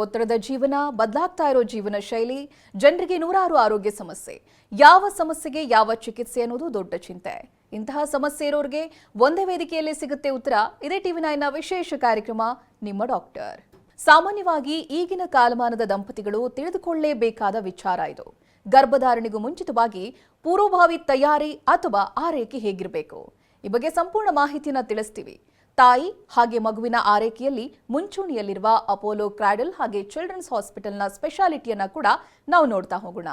ಒತ್ತಡದ ಜೀವನ, ಬದಲಾಗ್ತಾ ಇರೋ ಜೀವನ ಶೈಲಿ, ಜನರಿಗೆ ನೂರಾರು ಆರೋಗ್ಯ ಸಮಸ್ಯೆ. ಯಾವ ಸಮಸ್ಯೆಗೆ ಯಾವ ಚಿಕಿತ್ಸೆ ಅನ್ನೋದು ದೊಡ್ಡ ಚಿಂತೆ. ಇಂತಹ ಸಮಸ್ಯೆ ಇರೋರಿಗೆ ಒಂದೇ ವೇದಿಕೆಯಲ್ಲಿ ಸಿಗುತ್ತೆ ಉತ್ತರ. ಇದೇ ಟಿವಿ9ನ ವಿಶೇಷ ಕಾರ್ಯಕ್ರಮ ನಿಮ್ಮ ಡಾಕ್ಟರ್. ಸಾಮಾನ್ಯವಾಗಿ ಈಗಿನ ಕಾಲಮಾನದ ದಂಪತಿಗಳು ತಿಳಿದುಕೊಳ್ಳಲೇಬೇಕಾದ ವಿಚಾರ ಇದು. ಗರ್ಭಧಾರಣೆಗೂ ಮುಂಚಿತವಾಗಿ ಪೂರ್ವಭಾವಿ ತಯಾರಿ ಅಥವಾ ಆರೈಕೆ ಹೇಗಿರಬೇಕು, ಈ ಬಗ್ಗೆ ಸಂಪೂರ್ಣ ಮಾಹಿತಿಯನ್ನು ತಿಳಿಸ್ತೀವಿ. ತಾಯಿ ಹಾಗೆ ಮಗುವಿನ ಆರೈಕೆಯಲ್ಲಿ ಮುಂಚೂಣಿಯಲ್ಲಿರುವ ಅಪೋಲೋ ಕ್ರಾಡಲ್ ಹಾಗೆ ಚಿಲ್ಡ್ರನ್ಸ್ ಹಾಸ್ಪಿಟಲ್ನ ಸ್ಪೆಷಾಲಿಟಿಯನ್ನ ಕೂಡ ನಾವು ನೋಡ್ತಾ ಹೋಗೋಣ.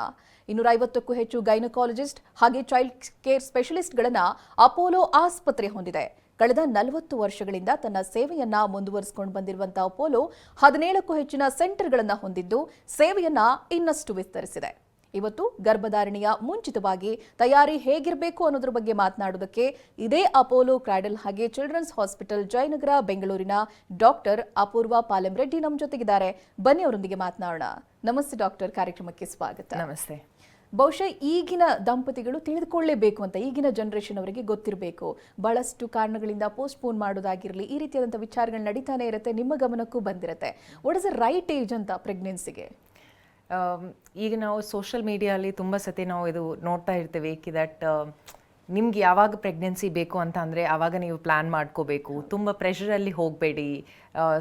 250ಕ್ಕೂ ಹೆಚ್ಚು ಗೈನಕಾಲಜಿಸ್ಟ್ ಹಾಗೆ ಚೈಲ್ಡ್ ಕೇರ್ ಸ್ಪೆಷಲಿಸ್ಟ್ಗಳನ್ನ ಅಪೋಲೋ ಆಸ್ಪತ್ರೆ ಹೊಂದಿದೆ. ಕಳೆದ 40 ವರ್ಷಗಳಿಂದ ತನ್ನ ಸೇವೆಯನ್ನ ಮುಂದುವರಿಸಿಕೊಂಡು ಬಂದಿರುವಂತಹ ಅಪೋಲೋ 17ಕ್ಕೂ ಹೆಚ್ಚಿನ ಸೆಂಟರ್ಗಳನ್ನ ಹೊಂದಿದ್ದು ಸೇವೆಯನ್ನ ಇನ್ನಷ್ಟು ವಿಸ್ತರಿಸಿದೆ. ಇವತ್ತು ಗರ್ಭಧಾರಣೆಯ ಮುಂಚಿತವಾಗಿ ತಯಾರಿ ಹೇಗಿರಬೇಕು ಅನ್ನೋದ್ರ ಬಗ್ಗೆ ಮಾತನಾಡೋದಕ್ಕೆ ಇದೇ ಅಪೋಲೋ ಕ್ರಾಡಲ್ ಹಾಗೆ ಚಿಲ್ಡ್ರನ್ಸ್ ಹಾಸ್ಪಿಟಲ್ ಜಯನಗರ ಬೆಂಗಳೂರಿನ ಡಾಕ್ಟರ್ ಅಪೂರ್ವ ಪಾಲೆಂರೆಡ್ಡಿ ನಮ್ಮ ಜೊತೆಗಿದ್ದಾರೆ. ಬನ್ನಿ ಅವರೊಂದಿಗೆ ಮಾತನಾಡೋಣ. ನಮಸ್ತೆ ಡಾಕ್ಟರ್, ಕಾರ್ಯಕ್ರಮಕ್ಕೆ ಸ್ವಾಗತ. ನಮಸ್ತೆ. ಬಹುಶಃ ಈಗಿನ ದಂಪತಿಗಳು ತಿಳಿದುಕೊಳ್ಳಲೇಬೇಕು ಅಂತ, ಈಗಿನ ಜನರೇಷನ್ ಅವರಿಗೆ ಗೊತ್ತಿರಬೇಕು. ಬಹಳಷ್ಟು ಕಾರಣಗಳಿಂದ ಪೋಸ್ಟ್ಪೋನ್ ಮಾಡೋದಾಗಿರಲಿ, ಈ ರೀತಿಯಾದಂಥ ವಿಚಾರಗಳು ನಡೀತಾನೆ ಇರುತ್ತೆ. ನಿಮ್ಮ ಗಮನಕ್ಕೂ ಬಂದಿರುತ್ತೆ. What is the right age ಅಂತ ಪ್ರೆಗ್ನೆನ್ಸಿಗೆ? ಈಗ ನಾವು ಸೋಷಿಯಲ್ ಮೀಡಿಯಲ್ಲಿ ತುಂಬ ಸತಿ ನಾವು ಇದು ನೋಡ್ತಾ ಇರ್ತೀವಿ ದಟ್ ನಿಮ್ಗೆ ಯಾವಾಗ ಪ್ರೆಗ್ನೆನ್ಸಿ ಬೇಕು ಅಂತ ಅಂದರೆ ಆವಾಗ ನೀವು ಪ್ಲ್ಯಾನ್ ಮಾಡ್ಕೋಬೇಕು. ತುಂಬ ಪ್ರೆಷರಲ್ಲಿ ಹೋಗಬೇಡಿ.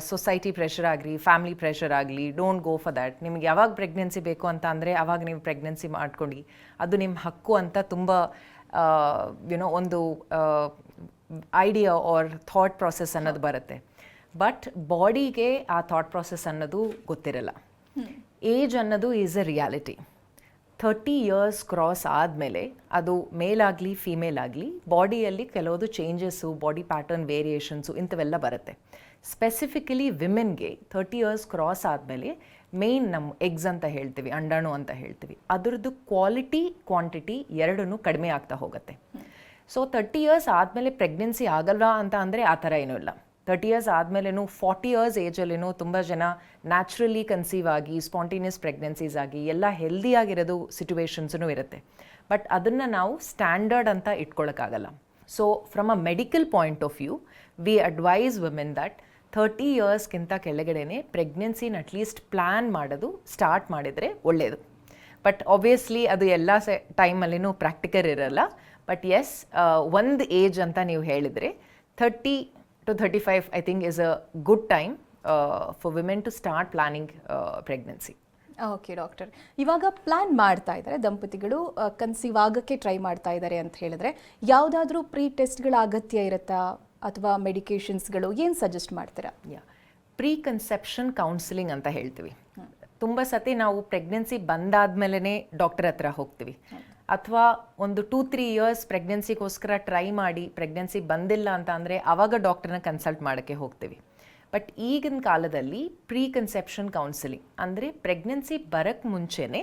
ಸೊಸೈಟಿ ಪ್ರೆಷರ್ ಆಗಲಿ, ಫ್ಯಾಮಿಲಿ ಪ್ರೆಷರ್ ಆಗಲಿ, ಡೋಂಟ್ ಗೋ ಫಾರ್ ದ್ಯಾಟ್. ನಿಮ್ಗೆ ಯಾವಾಗ ಪ್ರೆಗ್ನೆನ್ಸಿ ಬೇಕು ಅಂತ ಅಂದರೆ ಆವಾಗ ನೀವು ಪ್ರೆಗ್ನೆನ್ಸಿ ಮಾಡ್ಕೊಂಡು ಅದು ನಿಮ್ಮ ಹಕ್ಕು ಅಂತ ತುಂಬ ಒಂದು ಐಡಿಯಾ ಆರ್ ಥಾಟ್ ಪ್ರಾಸೆಸ್ ಅನ್ನೋದು ಬರುತ್ತೆ. ಬಟ್ ಬಾಡಿಗೆ ಆ ಥಾಟ್ ಪ್ರಾಸೆಸ್ ಅನ್ನೋದು ಗೊತ್ತಿರಲ್ಲ. ಏಜ್ ಅನ್ನೋದು is a reality. 30 years cross ಆದಮೇಲೆ ಅದು ಮೇಲ್ ಆಗಲಿ ಫೀಮೇಲ್ ಆಗಲಿ ಬಾಡಿಯಲ್ಲಿ ಕೆಲವೊಂದು ಚೇಂಜಸ್ಸು, ಬಾಡಿ ಪ್ಯಾಟರ್ನ್ ವೇರಿಯೇಷನ್ಸು ಇಂಥವೆಲ್ಲ ಬರುತ್ತೆ. ಸ್ಪೆಸಿಫಿಕಲಿ ವಿಮೆನ್ಗೆ 30 ಇಯರ್ಸ್ ಕ್ರಾಸ್ ಆದಮೇಲೆ ಮೇಯ್ನ್ ನಮ್ಮ ಎಗ್ಸ್ ಅಂತ ಹೇಳ್ತೀವಿ, ಅಂಡಾಣು ಅಂತ ಹೇಳ್ತೀವಿ, ಅದರದ್ದು ಕ್ವಾಲಿಟಿ ಕ್ವಾಂಟಿಟಿ ಎರಡೂ ಕಡಿಮೆ ಆಗ್ತಾ ಹೋಗುತ್ತೆ. ಸೊ 30 ಇಯರ್ಸ್ ಆದಮೇಲೆ ಪ್ರೆಗ್ನೆನ್ಸಿ ಆಗಲ್ವಾ ಅಂತ ಅಂದರೆ ಆ ಥರ ಏನೂ ಇಲ್ಲ. 30 ಇಯರ್ಸ್ ಆದಮೇಲೇನು 40 ಇಯರ್ಸ್ ಏಜಲ್ಲೇನೋ ತುಂಬ ಜನ ನ್ಯಾಚುರಲಿ ಕನ್ಸೀವ್ ಆಗಿ ಸ್ಪಾಂಟೇನಿಯಸ್ ಪ್ರೆಗ್ನೆನ್ಸೀಸ್ ಆಗಿ ಎಲ್ಲ ಹೆಲ್ದಿಯಾಗಿರೋದು ಸಿಚುವೇಶನ್ಸೂ ಇರುತ್ತೆ. ಬಟ್ ಅದನ್ನು ನಾವು ಸ್ಟ್ಯಾಂಡರ್ಡ್ ಅಂತ ಇಟ್ಕೊಳ್ಳೋಕ್ಕಾಗಲ್ಲ. So from a medical point of view we advise women that 30 ಇಯರ್ಸ್ಗಿಂತ ಕೆಳಗಡೆನೆ ಪ್ರೆಗ್ನೆನ್ಸಿನ ಅಟ್ಲೀಸ್ಟ್ ಪ್ಲ್ಯಾನ್ ಮಾಡೋದು ಸ್ಟಾರ್ಟ್ ಮಾಡಿದರೆ ಒಳ್ಳೆಯದು. ಬಟ್ ಆಬ್ವಿಯಸ್ಲಿ ಅದು ಎಲ್ಲ ಟೈಮಲ್ಲಿನೂ ಪ್ರಾಕ್ಟಿಕಲ್ ಇರಲ್ಲ. ಬಟ್ ಎಸ್, ಒಂದು ಏಜ್ ಅಂತ ನೀವು ಹೇಳಿದರೆ 30 to 35 I think is a good time for women to start planning pregnancy. Okay doctor, ಇವಾಗ ಪ್ಲಾನ್ ಮಾಡ್ತಾ ಇದ್ದಾರೆ ದಂಪತಿಗಳು, ಕನ್ಸೀವ್ ಆಗೋಕ್ಕೆ ಟ್ರೈ ಮಾಡ್ತಾ ಇದ್ದಾರೆ ಅಂತ ಹೇಳಿದ್ರೆ ಯಾವುದಾದ್ರೂ ಪ್ರೀ ಟೆಸ್ಟ್ಗಳ ಅಗತ್ಯ ಇರುತ್ತಾ ಅಥವಾ ಮೆಡಿಕೇಶನ್ಸ್ಗಳು ಏನು ಸಜೆಸ್ಟ್ ಮಾಡ್ತೀರಾ? ಪ್ರೀ ಕನ್ಸೆಪ್ಷನ್ ಕೌನ್ಸಿಲಿಂಗ್ ಅಂತ ಹೇಳ್ತೀವಿ. ತುಂಬ ಸತಿ ನಾವು ಪ್ರೆಗ್ನೆನ್ಸಿ ಬಂದಾದ್ಮೇಲೆ ಡಾಕ್ಟರ್ ಹತ್ರ ಹೋಗ್ತೀವಿ, ಅಥವಾ ಒಂದು 2-3 ಇಯರ್ಸ್ ಪ್ರೆಗ್ನೆನ್ಸಿಗೋಸ್ಕರ ಟ್ರೈ ಮಾಡಿ ಪ್ರೆಗ್ನೆನ್ಸಿ ಬಂದಿಲ್ಲ ಅಂತ ಅಂದರೆ ಆವಾಗ ಡಾಕ್ಟರ್ನ ಕನ್ಸಲ್ಟ್ ಮಾಡೋಕ್ಕೆ ಹೋಗ್ತೀವಿ. ಬಟ್ ಈಗಿನ ಕಾಲದಲ್ಲಿ ಪ್ರೀ ಕನ್ಸೆಪ್ಷನ್ ಕೌನ್ಸಿಲಿಂಗ್ ಅಂದರೆ ಪ್ರೆಗ್ನೆನ್ಸಿ ಬರೋಕ್ಕೆ ಮುಂಚೆನೇ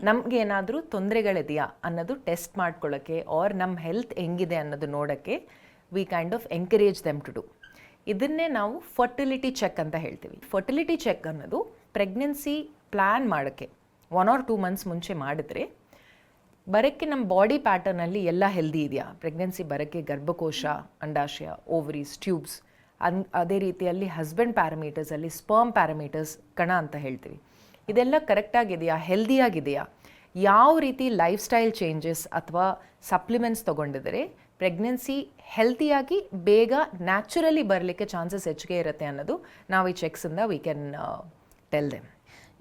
ನಮ್ಗೆ ಏನಾದರೂ ತೊಂದರೆಗಳಿದೆಯಾ ಅನ್ನೋದು ಟೆಸ್ಟ್ ಮಾಡ್ಕೊಳ್ಳೋಕ್ಕೆ ಆರ್ ನಮ್ಮ ಹೆಲ್ತ್ ಹೆಂಗಿದೆ ಅನ್ನೋದು ನೋಡೋಕ್ಕೆ we kind of encourage them to do. ಇದನ್ನೇ ನಾವು ಫರ್ಟಿಲಿಟಿ ಚೆಕ್ ಅಂತ ಹೇಳ್ತೀವಿ. ಫರ್ಟಿಲಿಟಿ ಚೆಕ್ ಅನ್ನೋದು ಪ್ರೆಗ್ನೆನ್ಸಿ ಪ್ಲ್ಯಾನ್ ಮಾಡೋಕ್ಕೆ 1 or 2 months ಮುಂಚೆ ಮಾಡಿದ್ರೆ ಬರೋಕ್ಕೆ ನಮ್ಮ ಬಾಡಿ ಪ್ಯಾಟರ್ನಲ್ಲಿ ಎಲ್ಲ ಹೆಲ್ದಿ ಇದೆಯಾ, ಪ್ರೆಗ್ನೆನ್ಸಿ ಬರೋಕ್ಕೆ ಗರ್ಭಕೋಶ, ಅಂಡಾಶಯ, ಓವರೀಸ್, ಟ್ಯೂಬ್ಸ್, ಅದೇ ರೀತಿಯಲ್ಲಿ ಹಸ್ಬೆಂಡ್ ಪ್ಯಾರಾಮೀಟರ್ಸಲ್ಲಿ ಸ್ಪರ್ಮ್ ಪ್ಯಾರಾಮೀಟರ್ಸ್ ಕಣ ಅಂತ ಹೇಳ್ತೀವಿ, ಇದೆಲ್ಲ ಕರೆಕ್ಟಾಗಿದೆಯಾ, ಹೆಲ್ದಿಯಾಗಿದೆಯಾ, ಯಾವ ರೀತಿ ಲೈಫ್ ಸ್ಟೈಲ್ ಚೇಂಜಸ್ ಅಥವಾ ಸಪ್ಲಿಮೆಂಟ್ಸ್ ತೊಗೊಂಡಿದ್ರೆ ಪ್ರೆಗ್ನೆನ್ಸಿ ಹೆಲ್ತಿಯಾಗಿ ಬೇಗ ನ್ಯಾಚುರಲಿ ಬರಲಿಕ್ಕೆ ಚಾನ್ಸಸ್ ಹೆಚ್ಚಿಗೆ ಇರುತ್ತೆ ಅನ್ನೋದು ನಾವು ಈ ಚೆಕ್ಸಿಂದ we can tell them.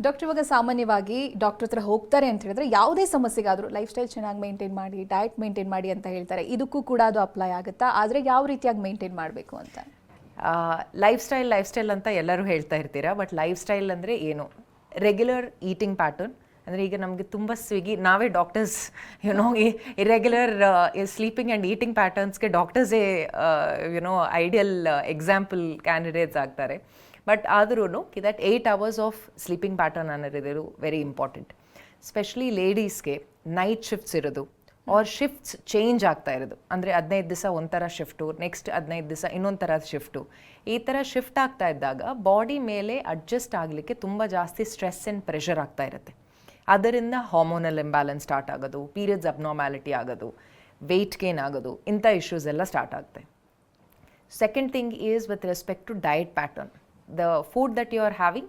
Doctor, ಇವಾಗ ಸಾಮಾನ್ಯವಾಗಿ ಡಾಕ್ಟರ್ ಹತ್ರ ಹೋಗ್ತಾರೆ ಅಂತ ಹೇಳಿದ್ರೆ ಯಾವುದೇ ಸಮಸ್ಯೆಗಾದರೂ ಲೈಫ್ ಸ್ಟೈಲ್ ಚೆನ್ನಾಗಿ ಮೇಂಟೈನ್ ಮಾಡಿ, ಡಯಟ್ ಮೇಂಟೈನ್ ಮಾಡಿ ಅಂತ ಹೇಳ್ತಾರೆ. ಇದಕ್ಕೂ ಕೂಡ ಅದು ಅಪ್ಲೈ ಆಗುತ್ತಾ? ಆದರೆ ಯಾವ ರೀತಿಯಾಗಿ ಮೇಂಟೈನ್ ಮಾಡಬೇಕು ಅಂತ? ಲೈಫ್ ಸ್ಟೈಲ್ ಅಂತ ಎಲ್ಲರೂ ಹೇಳ್ತಾ ಇರ್ತೀರಾ. ಬಟ್ ಲೈಫ್ ಸ್ಟೈಲ್ ಅಂದರೆ ಏನು? ರೆಗ್ಯುಲರ್ ಈಟಿಂಗ್ ಪ್ಯಾಟರ್ನ್ ಅಂದರೆ ಈಗ ನಮಗೆ ತುಂಬ ನಾವೇ doctors irregular sleeping and eating ಪ್ಯಾಟರ್ನ್ಸ್ಗೆ ಡಾಕ್ಟರ್ಸೇ ಐಡಿಯಲ್ ಎಕ್ಸಾಂಪಲ್ ಕ್ಯಾಂಡಿಡೇಟ್ಸ್ ಆಗ್ತಾರೆ. ಬಟ್ ಆದ್ರೂ that 8 hours of sleeping pattern ಅನ್ನೋದು ವೆರಿ ಇಂಪಾರ್ಟೆಂಟ್. ಸ್ಪೆಷಲಿ ಲೇಡೀಸ್ಗೆ ನೈಟ್ ಶಿಫ್ಟ್ಸ್ ಇರೋದು ಆರ್ ಶಿಫ್ಟ್ಸ್ ಚೇಂಜ್ ಆಗ್ತಾ ಇರೋದು, ಅಂದರೆ 15 ದಿವಸ ಒಂಥರ ಶಿಫ್ಟು, ನೆಕ್ಸ್ಟ್ 15 ದಿವಸ ಇನ್ನೊಂದು ಥರ ಶಿಫ್ಟು, ಈ ಥರ ಶಿಫ್ಟ್ ಆಗ್ತಾ ಇದ್ದಾಗ ಬಾಡಿ ಮೇಲೆ ಅಡ್ಜಸ್ಟ್ ಆಗಲಿಕ್ಕೆ ತುಂಬ ಜಾಸ್ತಿ ಸ್ಟ್ರೆಸ್ ಆ್ಯಂಡ್ ಪ್ರೆಷರ್ ಆಗ್ತಾ ಇರುತ್ತೆ. ಅದರಿಂದ ಹಾರ್ಮೋನಲ್ ಇಂಬ್ಯಾಲೆನ್ಸ್ ಸ್ಟಾರ್ಟ್ ಆಗೋದು, ಪೀರಿಯಡ್ಸ್ ಅಬ್ನಾರ್ಮ್ಯಾಲಿಟಿ ಆಗೋದು, ವೆಯ್ಟ್ ಗೇನ್ ಆಗೋದು, ಇಂಥ ಇಶ್ಯೂಸ್ ಎಲ್ಲ ಸ್ಟಾರ್ಟ್ ಆಗುತ್ತೆ. Second thing is with respect to diet pattern. The food that you are having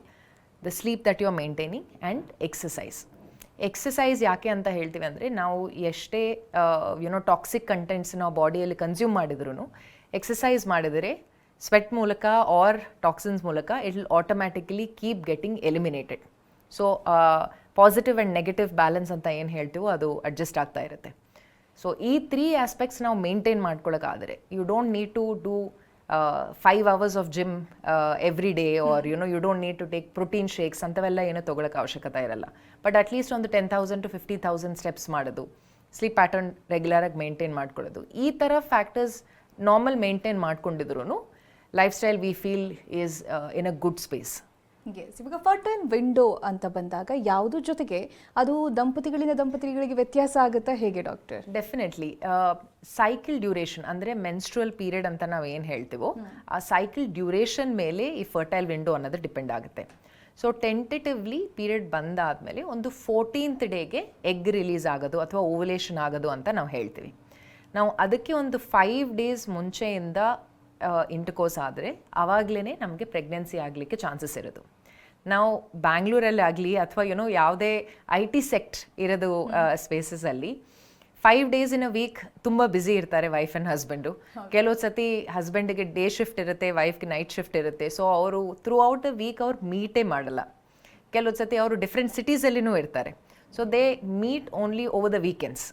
the sleep that you are maintaining and exercise ಯಾಕೆ ಅಂತ ಹೇಳ್ತೀವಿ ಅಂದರೆ ನಾವು ಎಷ್ಟೇ ಟಾಕ್ಸಿಕ್ ಕಂಟೆಂಟ್ಸ್ ನಾವು ಬಾಡಿಯಲ್ಲಿ ಕನ್ಸ್ಯೂಮ್ ಮಾಡಿದ್ರು ಎಕ್ಸಸೈಸ್ ಮಾಡಿದರೆ ಸ್ವೆಟ್ ಮೂಲಕ ಆರ್ ಟಾಕ್ಸಿನ್ಸ್ ಮೂಲಕ it will automatically keep getting eliminated. So positive and negative balance ಅಂತ ಏನು ಹೇಳ್ತೀವೋ ಅದು ಅಡ್ಜಸ್ಟ್ ಆಗ್ತಾ ಇರುತ್ತೆ. ಸೊ ಈ 3 ಆಸ್ಪೆಕ್ಟ್ಸ್ ನಾವು ಮೇಂಟೈನ್ ಮಾಡ್ಕೊಳ್ಳೋಕ್ಕಾದರೆ you don't need to do 5 hours of gym every day or you don't need to take protein shakes ಅಂಥವೆಲ್ಲ ಏನೂ ತೊಗೊಳಕ್ಕೆ ಅವಶ್ಯಕತೆ ಇರಲ್ಲ. ಬಟ್ ಅಟ್ಲೀಸ್ಟ್ ಒಂದು 10,000 to 50,000 ಸ್ಟೆಪ್ಸ್ ಮಾಡೋದು, ಸ್ಲೀಪ್ ಪ್ಯಾಟರ್ನ್ ರೆಗ್ಯುಲರಾಗಿ ಮೇಂಟೈನ್ ಮಾಡ್ಕೊಳ್ಳೋದು, ಈ ಥರ ಫ್ಯಾಕ್ಟರ್ಸ್ ನಾರ್ಮಲ್ ಮೇಂಟೈನ್ ಮಾಡ್ಕೊಂಡಿದ್ರು lifestyle we feel is in a good space. Yes, ಇವಾಗ ಫರ್ಟೈಲ್ ವಿಂಡೋ ಅಂತ ಬಂದಾಗ ಯಾವುದ್ರ ಜೊತೆಗೆ ಅದು ದಂಪತಿಗಳಿಗೆ ವ್ಯತ್ಯಾಸ ಆಗುತ್ತಾ ಹೇಗೆ ಡಾಕ್ಟರ್? ಡೆಫಿನೆಟ್ಲಿ ಸೈಕಲ್ ಡ್ಯೂರೇಷನ್ ಅಂದರೆ ಮೆನ್ಸ್ಟ್ರುವಲ್ ಪೀರಿಯಡ್ ಅಂತ ನಾವು ಏನು ಹೇಳ್ತೀವೋ ಆ ಸೈಕಲ್ ಡ್ಯೂರೇಷನ್ ಮೇಲೆ ಈ ಫರ್ಟೈಲ್ ವಿಂಡೋ ಅನ್ನೋದು ಡಿಪೆಂಡ್ ಆಗುತ್ತೆ. ಸೊ ಟೆಂಟೇಟಿವ್ಲಿ ಪೀರಿಯಡ್ ಬಂದಾದಮೇಲೆ ಒಂದು 14th ಡೇಗೆ ಎಗ್ ರಿಲೀಸ್ ಆಗೋದು ಅಥವಾ ಓವಲೇಷನ್ ಆಗೋದು ಅಂತ ನಾವು ಹೇಳ್ತೀವಿ. ನಾವು ಅದಕ್ಕೆ ಒಂದು 5 days ಮುಂಚೆಯಿಂದ ಇಂಟರ್ಕೋರ್ಸ್ ಆದರೆ ಆವಾಗಲೇ ನಮಗೆ ಪ್ರೆಗ್ನೆನ್ಸಿ ಆಗಲಿಕ್ಕೆ ಚಾನ್ಸಸ್ ಇರೋದು. ನಾವು ಬ್ಯಾಂಗ್ಳೂರಲ್ಲಿ ಆಗಲಿ ಅಥವಾ ಯಾವುದೇ IT ಸೆಕ್ಟ್ ಇರೋದು ಸ್ಪೇಸಸಲ್ಲಿ 5 days ಇನ್ ಅ ವೀಕ್ ತುಂಬ ಬ್ಯುಸಿ ಇರ್ತಾರೆ ವೈಫ್ ಆ್ಯಂಡ್ ಹಸ್ಬೆಂಡು. ಕೆಲವು ಸತಿ ಹಸ್ಬೆಂಡಿಗೆ ಡೇ ಶಿಫ್ಟ್ ಇರುತ್ತೆ, ವೈಫ್ಗೆ ನೈಟ್ ಶಿಫ್ಟ್ ಇರುತ್ತೆ. ಸೊ ಅವರು ಥ್ರೂ ಔಟ್ ದ ವೀಕ್ ಅವ್ರು ಮೀಟೇ ಮಾಡಲ್ಲ. ಕೆಲವು ಸತಿ ಅವರು ಡಿಫ್ರೆಂಟ್ ಸಿಟೀಸಲ್ಲಿನೂ ಇರ್ತಾರೆ. So they meet only over the weekends.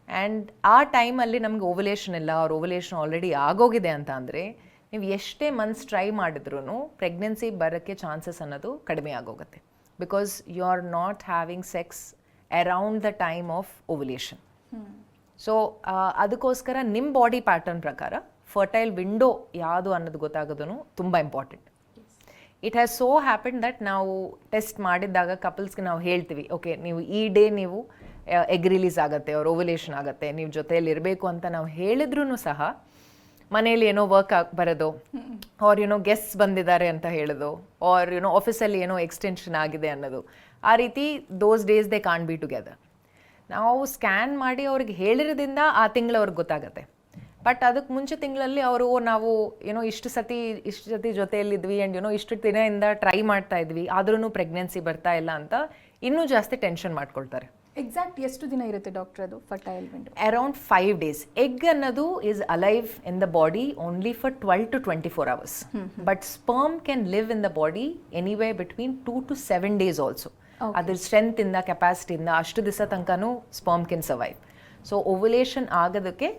And ಆ ಟೈಮಲ್ಲಿ ನಮಗೆ ಓವಲೇಷನ್ ಇಲ್ಲ, ಅವ್ರ ಓವಲೇಷನ್ ಆಲ್ರೆಡಿ ಆಗೋಗಿದೆ ಅಂತ ಅಂದರೆ ನೀವು ಎಷ್ಟೇ ಮಂತ್ಸ್ ಟ್ರೈ ಮಾಡಿದ್ರೂ ಪ್ರೆಗ್ನೆನ್ಸಿ ಬರೋಕ್ಕೆ ಚಾನ್ಸಸ್ ಅನ್ನೋದು ಕಡಿಮೆ ಆಗೋಗುತ್ತೆ. Because you are not having sex around the time of ovulation. So ಅದಕ್ಕೋಸ್ಕರ ನಿಮ್ಮ ಬಾಡಿ ಪ್ಯಾಟರ್ನ್ ಪ್ರಕಾರ ಫರ್ಟೈಲ್ ವಿಂಡೋ ಯಾವುದು ಅನ್ನೋದು ಗೊತ್ತಾಗೋದು ತುಂಬ important. It has so happen that ನಾವು ಟೆಸ್ಟ್ ಮಾಡಿದ್ದಾಗ ಕಪಲ್ಸ್ಗೆ ನಾವು ಹೇಳ್ತೀವಿ, ಓಕೆ ನೀವು ಈ ಡೇ ನೀವು ಎಗ್ ರಿಲೀಸ್ ಆಗುತ್ತೆ, ಅವ್ರ ಓವಲೇಷನ್ ಆಗುತ್ತೆ, ನೀವು ಜೊತೆಯಲ್ಲಿ ಇರಬೇಕು ಅಂತ ನಾವು ಹೇಳಿದ್ರೂ ಸಹ ಮನೇಲಿ ಏನೋ ವರ್ಕ್ ಬರೋದು ಆರ್ ಗೆಸ್ಟ್ಸ್ ಬಂದಿದ್ದಾರೆ ಅಂತ ಹೇಳೋದು ಆರ್ ಆಫೀಸಲ್ಲಿ ಏನೋ ಎಕ್ಸ್ಟೆನ್ಷನ್ ಆಗಿದೆ ಅನ್ನೋದು, ಆ ರೀತಿ those days they can be together. ನಾವು ಸ್ಕ್ಯಾನ್ ಮಾಡಿ ಅವ್ರಿಗೆ ಹೇಳಿರೋದ್ರಿಂದ ಆ ತಿಂಗಳು ಅವ್ರಿಗೆ ಗೊತ್ತಾಗುತ್ತೆ. ಬಟ್ ಅದಕ್ಕೆ ಮುಂಚೆ ತಿಂಗಳಲ್ಲಿ ಅವರು ನಾವು ಇಷ್ಟು ಸತಿ ಜೊತೆಯಲ್ಲಿದ್ವಿ ಆ್ಯಂಡ್ ಇಷ್ಟು ದಿನದಿಂದ ಟ್ರೈ ಮಾಡ್ತಾ ಇದ್ವಿ ಆದ್ರೂ ಪ್ರೆಗ್ನೆನ್ಸಿ ಬರ್ತಾ ಇಲ್ಲ ಅಂತ ಇನ್ನೂ ಜಾಸ್ತಿ ಟೆನ್ಷನ್ ಮಾಡ್ಕೊಳ್ತಾರೆ. ಎಕ್ಸಾಕ್ಟ್ ಎಷ್ಟು ದಿನ ಇರುತ್ತೆ ಡಾಕ್ಟರ್ ಅದು fertile window? Around 5 days. Egg ಅನ್ನೋದು is alive in the body only for 12 to 24 hours. But sperm can live in the body anyway between 2 to 7 days also. ಅದ್ರ ಸ್ಟ್ರೆಂತಿಂದ ಕೆಪಾಸಿಟಿಯಿಂದ ಅಷ್ಟು ದಿವಸ ತನಕನೂ sperm can survive. So ovulation ಆಗೋದಕ್ಕೆ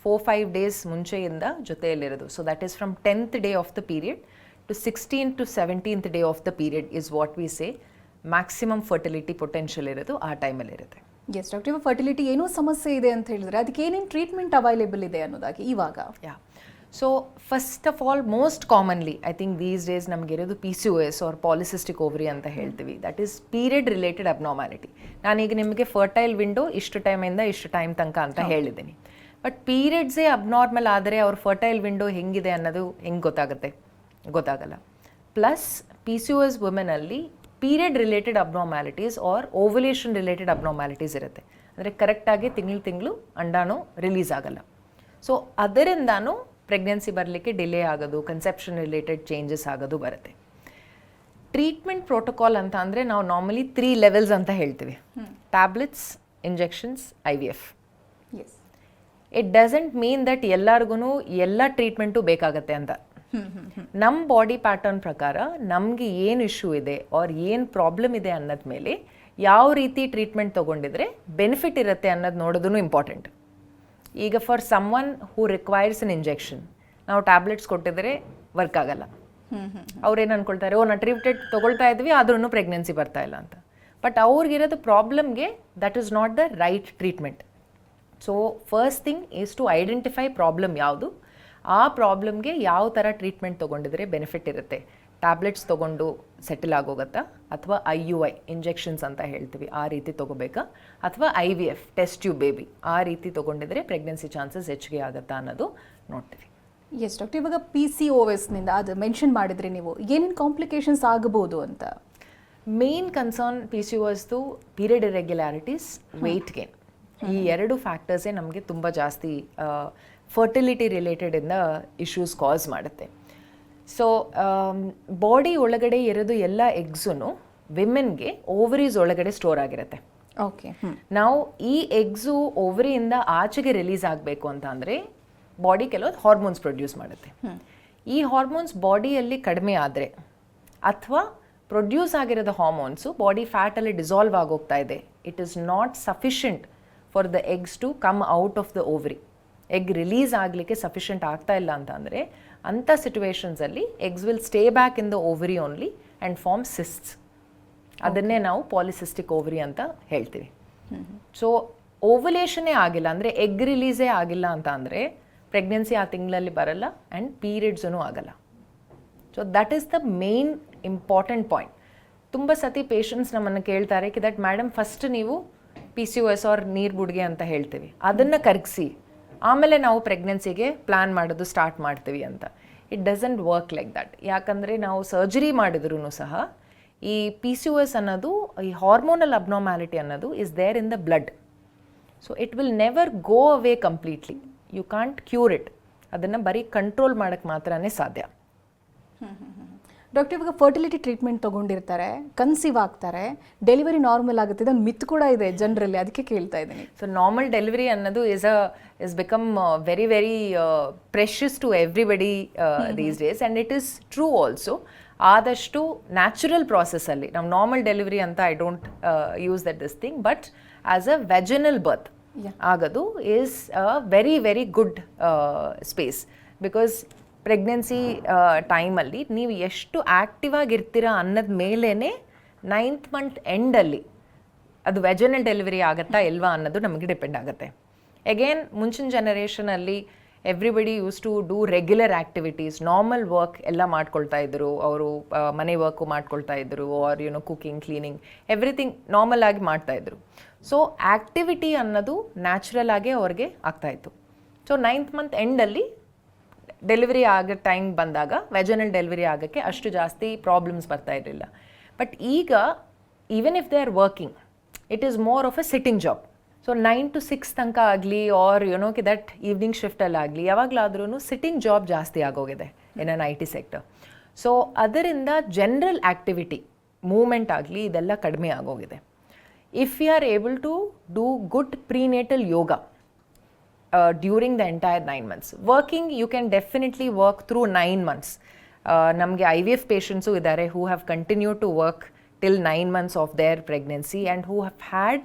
4-5 days ಮುಂಚೆಯಿಂದ ಜೊತೆಯಲ್ಲಿರೋದು. So that is from 10th day of the period to 16th to 17th day of the period is what we say maximum fertility potential ಇರೋದು ಆ ಟೈಮಲ್ಲಿ ಇರುತ್ತೆ. ಎಸ್ ಡಾಕ್ಟರ್, ಇವಾಗ fertility ಏನೋ ಸಮಸ್ಯೆ ಇದೆ ಅಂತ ಹೇಳಿದ್ರೆ ಅದಕ್ಕೆ ಏನೇನು ಟ್ರೀಟ್ಮೆಂಟ್ ಅವೈಲೇಬಲ್ ಇದೆ ಅನ್ನೋದಾಗಿ ಇವಾಗ? So first of all most commonly I think these days ನಮಗೆ ಇರೋದು PCOS ಆರ್ ಪಾಲಿಸಿಸ್ಟಿಕ್ ಓವರಿ ಅಂತ ಹೇಳ್ತೀವಿ. That is period related abnormality. ನಾನೀಗ ನಿಮಗೆ ಫರ್ಟೈಲ್ ವಿಂಡೋ ಇಷ್ಟು ಟೈಮಿಂದ ಇಷ್ಟು ಟೈಮ್ ತನಕ ಅಂತ ಹೇಳಿದ್ದೀನಿ. ಬಟ್ ಪೀರಿಯಡ್ಸೇ ಅಬ್ನಾರ್ಮಲ್ ಆದರೆ ಅವ್ರ ಫರ್ಟೈಲ್ ವಿಂಡೋ ಹೆಂಗಿದೆ ಅನ್ನೋದು ಹೆಂಗೆ ಗೊತ್ತಾಗಲ್ಲ. ಪ್ಲಸ್ PCOS ವುಮೆನಲ್ಲಿ period related abnormalities or ovulation related abnormalities ಇರುತ್ತೆ. ಅಂದರೆ ಕರೆಕ್ಟಾಗಿ ತಿಂಗಳು ಅಂಡಾನು ರಿಲೀಸ್ ಆಗಲ್ಲ. ಸೊ ಅದರಿಂದಾನು ಪ್ರೆಗ್ನೆನ್ಸಿ ಬರಲಿಕ್ಕೆ ಡಿಲೇ ಆಗೋದು, ಕನ್ಸೆಪ್ಷನ್ ರಿಲೇಟೆಡ್ ಚೇಂಜಸ್ ಆಗೋದು ಬರುತ್ತೆ. ಟ್ರೀಟ್ಮೆಂಟ್ ಪ್ರೋಟೋಕಾಲ್ ಅಂತ ಅಂದರೆ ನಾವು ನಾರ್ಮಲಿ 3 levels ಅಂತ ಹೇಳ್ತೀವಿ: tablets, injections, IVF. It doesn't mean that ಎಲ್ಲರಿಗೂ ಎಲ್ಲ ಟ್ರೀಟ್ಮೆಂಟು ಬೇಕಾಗತ್ತೆ ಅಂತ. ನಮ್ಮ ಬಾಡಿ ಪ್ಯಾಟರ್ನ್ ಪ್ರಕಾರ ನಮಗೆ ಏನು ಇಶ್ಯೂ ಇದೆ ಆರ್ ಏನು ಪ್ರಾಬ್ಲಮ್ ಇದೆ ಅನ್ನೋದ ಮೇಲೆ ಯಾವ ರೀತಿ ಟ್ರೀಟ್ಮೆಂಟ್ ತೊಗೊಂಡಿದ್ರೆ ಬೆನಿಫಿಟ್ ಇರುತ್ತೆ ಅನ್ನೋದು ನೋಡೋದು ಇಂಪಾರ್ಟೆಂಟ್. ಈಗ for someone who requires an injection ನಾವು ಟ್ಯಾಬ್ಲೆಟ್ಸ್ ಕೊಟ್ಟಿದ್ರೆ ವರ್ಕ್ ಆಗಲ್ಲ. ಅವ್ರೇನು ಅಂದ್ಕೊಳ್ತಾರೆ, ನಾನು ಟ್ರೀಟ್ಮೆಂಟ್ ತೊಗೊಳ್ತಾ ಇದ್ವಿ ಆದ್ರೂ ಪ್ರೆಗ್ನೆನ್ಸಿ ಬರ್ತಾ ಇಲ್ಲ ಅಂತ. ಬಟ್ ಅವ್ರಿಗಿರೋದು ಪ್ರಾಬ್ಲಮ್ಗೆ that is not the right treatment. So first thing is to identify problem ಯಾವುದು, ಆ ಪ್ರಾಬ್ಲಮ್ಗೆ ಯಾವ ಥರ ಟ್ರೀಟ್ಮೆಂಟ್ ತೊಗೊಂಡಿದ್ರೆ ಬೆನಿಫಿಟ್ ಇರುತ್ತೆ. ಟ್ಯಾಬ್ಲೆಟ್ಸ್ ತೊಗೊಂಡು ಸೆಟಲ್ ಆಗೋಗುತ್ತಾ ಅಥವಾ IUI ಇಂಜೆಕ್ಷನ್ಸ್ ಅಂತ ಹೇಳ್ತೀವಿ ಆ ರೀತಿ ತೊಗೋಬೇಕಾ ಅಥವಾ IVF ಟೆಸ್ಟ್ ಟ್ಯೂಬ್ ಬೇಬಿ ಆ ರೀತಿ ತೊಗೊಂಡಿದ್ರೆ ಪ್ರೆಗ್ನೆನ್ಸಿ ಚಾನ್ಸಸ್ ಹೆಚ್ಚಿಗೆ ಆಗುತ್ತಾ ಅನ್ನೋದು ನೋಡ್ತೀವಿ. ಎಸ್ ಡಾಕ್ಟರ್, ಇವಾಗ PCOSನಿಂದ ಅದು ಮೆನ್ಷನ್ ಮಾಡಿದ್ರೆ ನೀವು ಏನೇನು ಕಾಂಪ್ಲಿಕೇಶನ್ಸ್ ಆಗಬಹುದು ಅಂತ? ಮೇನ್ ಕನ್ಸರ್ನ್ PCOSದು ಪೀರಿಯಡ್ ಇರೆಗ್ಯುಲಾರಿಟೀಸ್, ವೆಯ್ಟ್ ಗೇನ್. ಈ 2 ಫ್ಯಾಕ್ಟರ್ಸೇ ನಮಗೆ ತುಂಬ ಜಾಸ್ತಿ ಫರ್ಟಿಲಿಟಿ ರಿಲೇಟೆಡಿಂದ ಇಶ್ಯೂಸ್ ಕಾಸ್ ಮಾಡುತ್ತೆ. ಸೊ ಬಾಡಿ ಒಳಗಡೆ ಇರೋದು ಎಲ್ಲ ಎಗ್ಸೂ ವಿಮೆನ್ಗೆ ಓವರೀಸ್ ಒಳಗಡೆ ಸ್ಟೋರ್ ಆಗಿರುತ್ತೆ. ಓಕೆ. ನಾವು ಈ ಎಗ್ಸು ಓವರಿಯಿಂದ ಆಚೆಗೆ ರಿಲೀಸ್ ಆಗಬೇಕು ಅಂತ ಅಂದರೆ ಬಾಡಿ ಕೆಲವು ಹಾರ್ಮೋನ್ಸ್ ಪ್ರೊಡ್ಯೂಸ್ ಮಾಡುತ್ತೆ. ಈ ಹಾರ್ಮೋನ್ಸ್ ಬಾಡಿಯಲ್ಲಿ ಕಡಿಮೆ ಆದರೆ ಅಥವಾ ಪ್ರೊಡ್ಯೂಸ್ ಆಗಿರೋದು ಹಾರ್ಮೋನ್ಸು ಬಾಡಿ ಫ್ಯಾಟಲ್ಲಿ ಡಿಸಾಲ್ವ್ ಆಗೋಗ್ತಾ ಇದೆ, it is not sufficient for the eggs to come out of the ovary. Egg release ಆಗಲಿಕ್ಕೆ ಸಫಿಷಿಯಂಟ್ ಆಗ್ತಾ ಇಲ್ಲ ಅಂತ ಅಂದರೆ ಅಂಥ ಸಿಚುವೇಶನ್ಸಲ್ಲಿ eggs will stay back in the ovary only and form cysts. ಅದನ್ನೇ ನಾವು ಪಾಲಿಸಿಸ್ಟಿಕ್ ಓವರಿ ಅಂತ ಹೇಳ್ತೀವಿ. ಸೊ ಓವಲೇಷನ್ನೇ ಆಗಿಲ್ಲ ಅಂದರೆ ಎಗ್ ರಿಲೀಸೇ ಆಗಿಲ್ಲ ಅಂತ ಅಂದರೆ ಪ್ರೆಗ್ನೆನ್ಸಿ ಆ ತಿಂಗಳಲ್ಲಿ ಬರಲ್ಲ ಆ್ಯಂಡ್ ಪೀರಿಯಡ್ಸೂ ಆಗಲ್ಲ. So that is the main important point. ತುಂಬ ಸತಿ ಪೇಷಂಟ್ಸ್ ನಮ್ಮನ್ನು ಕೇಳ್ತಾರೆ ಕಿ ದಟ್ ಮೇಡಮ್ ಫಸ್ಟ್ ನೀವು PCOS ಆರ್ ನೀರು ಬುಡ್ಗೆ ಅಂತ ಹೇಳ್ತೀವಿ, ಅದನ್ನು ಕರಗಿಸಿ ಆಮೇಲೆ ನಾವು ಪ್ರೆಗ್ನೆನ್ಸಿಗೆ ಪ್ಲ್ಯಾನ್ ಮಾಡೋದು ಸ್ಟಾರ್ಟ್ ಮಾಡ್ತೀವಿ ಅಂತ. It doesn't work like that. ಯಾಕಂದರೆ ನಾವು ಸರ್ಜರಿ ಮಾಡಿದ್ರೂ ಸಹ ಈ PCOS ಅನ್ನೋದು, ಈ ಹಾರ್ಮೋನಲ್ ಅಬ್ನಾರ್ಮ್ಯಾಲಿಟಿ ಅನ್ನೋದು is there in the blood. So it will never go away completely. You can't cure it. ಅದನ್ನು ಬರೀ ಕಂಟ್ರೋಲ್ ಮಾಡೋಕ್ಕೆ ಮಾತ್ರನೇ ಸಾಧ್ಯ. ಡಾಕ್ಟರ್, ಇವಾಗ ಫರ್ಟಿಲಿಟಿ ಟ್ರೀಟ್ಮೆಂಟ್ ತೊಗೊಂಡಿರ್ತಾರೆ, ಕನ್ಸೀವ್ ಆಗ್ತಾರೆ, ಡೆಲಿವರಿ ನಾರ್ಮಲ್ ಆಗುತ್ತೆ, ಇದೊಂದು ಮಿತ್ ಕೂಡ ಇದೆ ಜನರಲ್ಲಿ, ಅದಕ್ಕೆ ಕೇಳ್ತಾ ಇದ್ದೀನಿ. ಸೊ ನಾರ್ಮಲ್ ಡೆಲಿವರಿ ಅನ್ನೋದು is become very very precious to everybody these days, and it is true also. ಆದಷ್ಟು ನ್ಯಾಚುರಲ್ ಪ್ರಾಸೆಸ್ಸಲ್ಲಿ ನಾವು ನಾರ್ಮಲ್ ಡೆಲಿವರಿ ಅಂತ I don't use that this thing, but as a vaginal birth ಆಗೋದು is a very very good space. Because pregnancy ಟೈಮಲ್ಲಿ ನೀವು ಎಷ್ಟು active ಆಗಿರ್ತೀರಾ ಅನ್ನೋದ ಮೇಲೇ 9th ಮಂತ್ ಎಂಡಲ್ಲಿ ಅದು ವೆಜನಲ್ ಡೆಲಿವರಿ ಆಗುತ್ತಾ ಇಲ್ವಾ ಅನ್ನೋದು ನಮಗೆ ಡಿಪೆಂಡ್ ಆಗುತ್ತೆ. ಅಗೇನ್ ಮುಂಚಿನ ಜನರೇಷನಲ್ಲಿ everybody used to do regular activities, normal work ಎಲ್ಲ ಮಾಡ್ಕೊಳ್ತಾ ಇದ್ರು. ಅವರು ಮನೆ ವರ್ಕು ಮಾಡ್ಕೊಳ್ತಾ ಇದ್ರು, or cooking, cleaning, everything normal ಆಗಿ ಮಾಡ್ತಾಯಿದ್ರು. ಸೊ ಆ್ಯಕ್ಟಿವಿಟಿ ಅನ್ನೋದು ನ್ಯಾಚುರಲ್ ಆಗೇ ಅವ್ರಿಗೆ ಆಗ್ತಾಯಿತ್ತು. ಸೊ 9th ಮಂತ್ ಎಂಡಲ್ಲಿ ಡೆಲಿವರಿ ಆಗೋ ಟೈಮ್ ಬಂದಾಗ ವೆಜನಲ್ ಡೆಲಿವರಿ ಆಗೋಕ್ಕೆ ಅಷ್ಟು ಜಾಸ್ತಿ ಪ್ರಾಬ್ಲಮ್ಸ್ ಬರ್ತಾ ಇರಲಿಲ್ಲ. ಬಟ್ ಈಗ even if they are working, it is more of a sitting job. So 9 to 6 ತನಕ ಆಗಲಿ ಆರ್ ದಟ್ ಈವ್ನಿಂಗ್ ಶಿಫ್ಟಲ್ಲಾಗಲಿ ಯಾವಾಗಲಾದ್ರೂ ಸಿಟ್ಟಿಂಗ್ ಜಾಬ್ ಜಾಸ್ತಿ ಆಗೋಗಿದೆ in an IT sector. So ಅದರಿಂದ ಜನರಲ್ ಆ್ಯಕ್ಟಿವಿಟಿ, ಮೂವ್ಮೆಂಟ್ ಆಗಲಿ ಇದೆಲ್ಲ ಕಡಿಮೆ ಆಗೋಗಿದೆ. If you are able to do good prenatal yoga during the entire 9 months. Working, you can definitely work through 9 months. ನಮಗೆ IVF patients ಇದ್ದಾರೆ who have continued to work till 9 months of their pregnancy and who have had